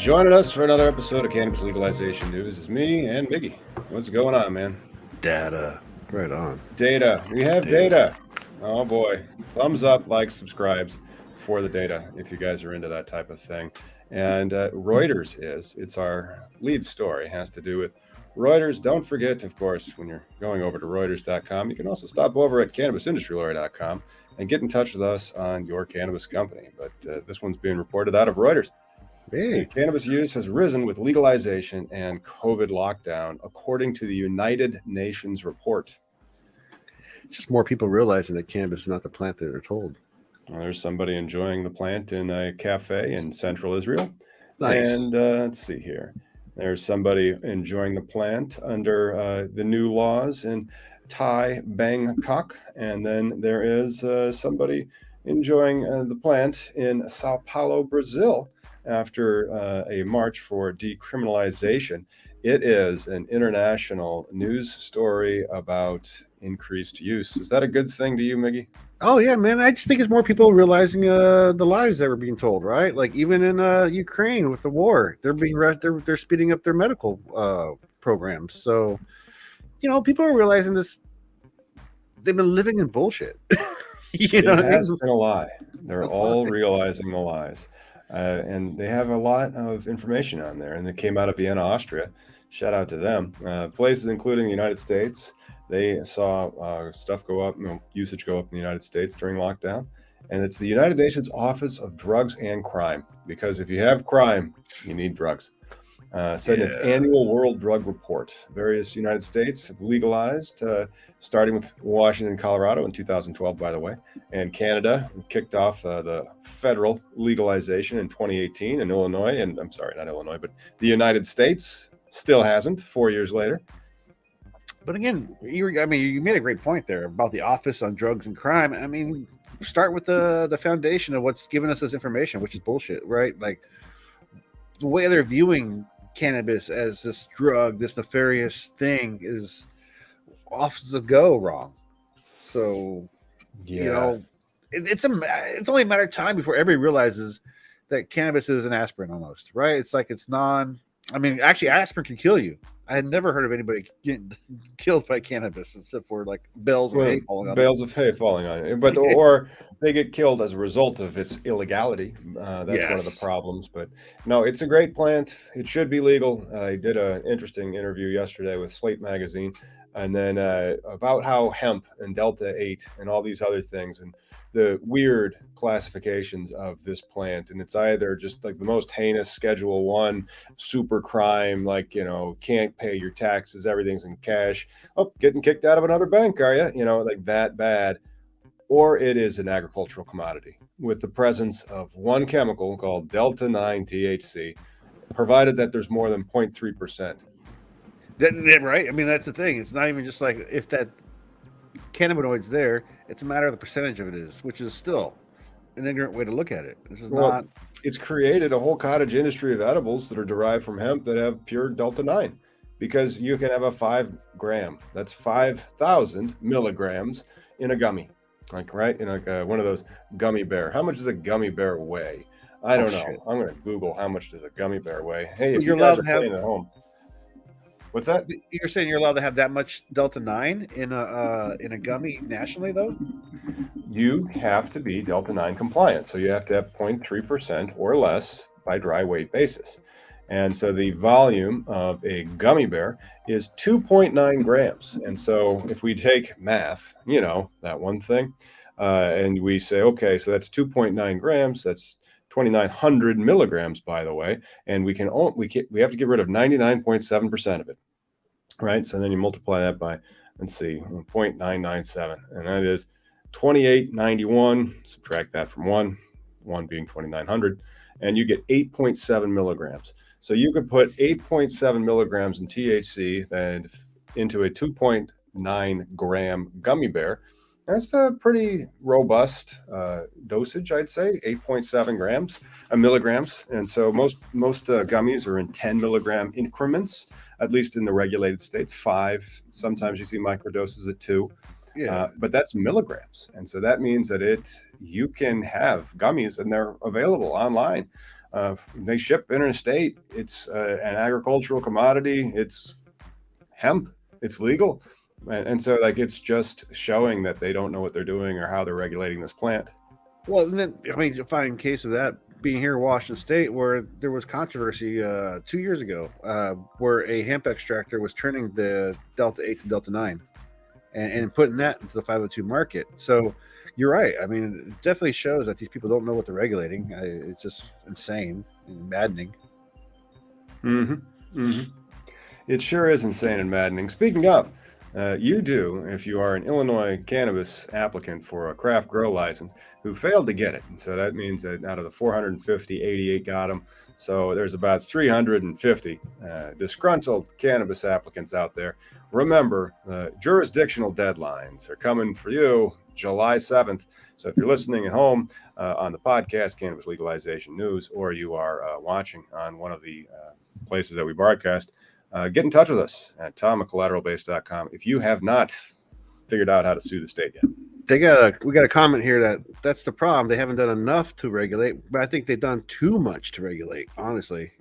Joining us for another episode of Cannabis Legalization News is me and Miggy. What's going on, man? Data. Right on. Data. We have data. Oh boy. Thumbs up, likes, subscribes for the data if you guys are into that type of thing. And Reuters it's our lead story. It has to do with Reuters. Don't forget, of course, when you're going over to Reuters.com, you can also stop over at CannabisIndustryLawyer.com and get in touch with us on your cannabis company. But this one's being reported out of Reuters. Hey. Cannabis use has risen with legalization and COVID lockdown, according to the United Nations report. It's just more people realizing that cannabis is not the plant that they're told. Well, there's somebody enjoying the plant in a cafe in central Israel. Nice. And let's see here. There's somebody enjoying the plant under the new laws in Thai Bangkok. And then there is somebody enjoying the plant in Sao Paulo, Brazil, after a march for decriminalization. It is an international news story about increased use. Is that a good thing to you, Miggy? Oh yeah, man. I just think it's more people realizing the lies that were being told, right? Like even in Ukraine with the war, they're speeding up their medical programs. So, people are realizing this. They've been living in bullshit. It has been a lie. They're all realizing the lies. And they have a lot of information on there, and it came out of Vienna, Austria. Shout out to them. Places including the United States, they saw stuff go up, usage go up in the United States during lockdown. And it's the United Nations Office of Drugs and Crime, because if you have crime, you need drugs. Said in its annual World Drug Report, various United States have legalized, starting with Washington and Colorado in 2012, by the way, and Canada kicked off the federal legalization in 2018 in Illinois, and I'm sorry, not Illinois, but the United States still hasn't 4 years later. But again, you made a great point there about the Office on Drugs and Crime. I mean, start with the foundation of what's giving us this information, which is bullshit, right? Like the way they're viewing cannabis as this drug, this nefarious thing, is off the go wrong. So, it's only a matter of time before everybody realizes that cannabis is an aspirin almost, right? It's like actually aspirin can kill you. I had never heard of anybody getting killed by cannabis except for like bales of hay falling on it. But or they get killed as a result of its illegality. That's one of the problems. But no, it's a great plant. It should be legal. I did an interesting interview yesterday with Slate Magazine, and then about how hemp and Delta 8 and all these other things and the weird classifications of this plant. And it's either just like the most heinous Schedule 1 super crime, like, can't pay your taxes, everything's in cash. Oh, getting kicked out of another bank, are you? Like that bad. Or it is an agricultural commodity with the presence of one chemical called Delta 9 THC, provided that there's more than 0.3%. Right? I mean, that's the thing. It's not even just like if that cannabinoid's there, it's a matter of the percentage of it is, which is still an ignorant way to look at it. This is not. It's created a whole cottage industry of edibles that are derived from hemp that have pure Delta 9, because you can have a 5 gram. That's 5,000 milligrams in a gummy, like right in like one of those gummy bear. How much does a gummy bear weigh? I don't know. Shit. I'm going to Google how much does a gummy bear weigh. Hey, if you're allowed to have at home. What's that? You're saying you're allowed to have that much Delta 9 in a gummy nationally, though? You have to be Delta 9 compliant. So you have to have 0.3% or less by dry weight basis. And so the volume of a gummy bear is 2.9 grams. And so if we take math, that one thing, and we say, okay, so that's 2.9 grams, that's 2,900 milligrams, by the way, and we have to get rid of 99.7% of it, right? So then you multiply that by, let's see, 0.997, and that is 2891. Subtract that from one being 2,900, and you get 8.7 milligrams. So you could put 8.7 milligrams in THC then into a 2.9 gram gummy bear. That's a pretty robust dosage, I'd say, 8.7 milligrams. And so most gummies are in 10 milligram increments, at least in the regulated states, 5. Sometimes you see microdoses at 2. But that's milligrams. And so that means that you can have gummies, and they're available online They ship interstate. It's an agricultural commodity. It's hemp. It's legal. And so, like, it's just showing that they don't know what they're doing or how they're regulating this plant. Well, and then, I mean, a fine case of that being here in Washington State, where there was controversy 2 years ago, where a hemp extractor was turning the Delta 8 to Delta 9 and putting that into the 502 market. So you're right. I mean, it definitely shows that these people don't know what they're regulating. It's just insane and maddening. It sure is insane and maddening. Speaking of, you do, if you are an Illinois cannabis applicant for a craft grow license who failed to get it. And so that means that out of the 450, 88 got them. So there's about 350 disgruntled cannabis applicants out there. Remember, jurisdictional deadlines are coming for you July 7th. So if you're listening at home on the podcast, Cannabis Legalization News, or you are watching on one of the places that we broadcast, get in touch with us at tom@collateralbase.com if you have not figured out how to sue the state yet. We got a comment here that's the problem. They haven't done enough to regulate, but I think they've done too much to regulate. Honestly,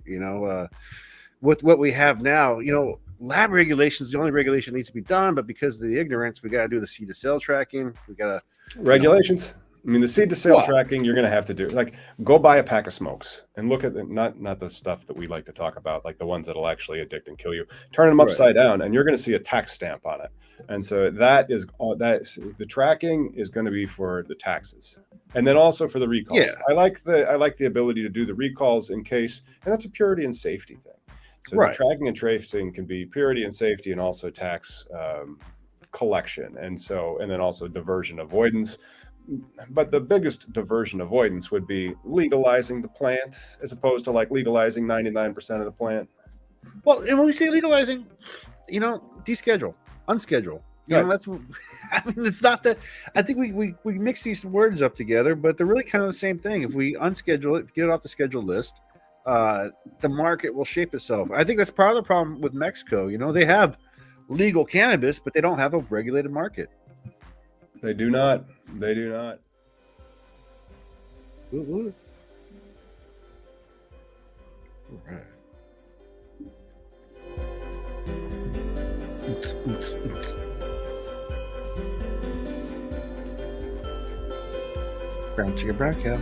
with what we have now, lab regulation is the only regulation that needs to be done. But because of the ignorance, we got to do the seed to sale tracking. We got to regulations. I mean, the seed to sale tracking, you're going to have to do. Like, go buy a pack of smokes and look at not the stuff that we like to talk about, like the ones that'll actually addict and kill you. Turn them upside down, and you're going to see a tax stamp on it. And so the tracking is going to be for the taxes, and then also for the recalls. Yeah. I like the ability to do the recalls in case, and that's a purity and safety thing. So the tracking and tracing can be purity and safety, and also tax collection, and then also diversion avoidance. But the biggest diversion avoidance would be legalizing the plant as opposed to like legalizing 99% of the plant. Well, and when we say legalizing, deschedule, unschedule. That's. I mean, it's not that. I think we mix these words up together, but they're really kind of the same thing. If we unschedule it, get it off the scheduled list, the market will shape itself. I think that's part of the problem with Mexico. They have legal cannabis, but they don't have a regulated market. They do not. All right. Brown chicken, brown cow.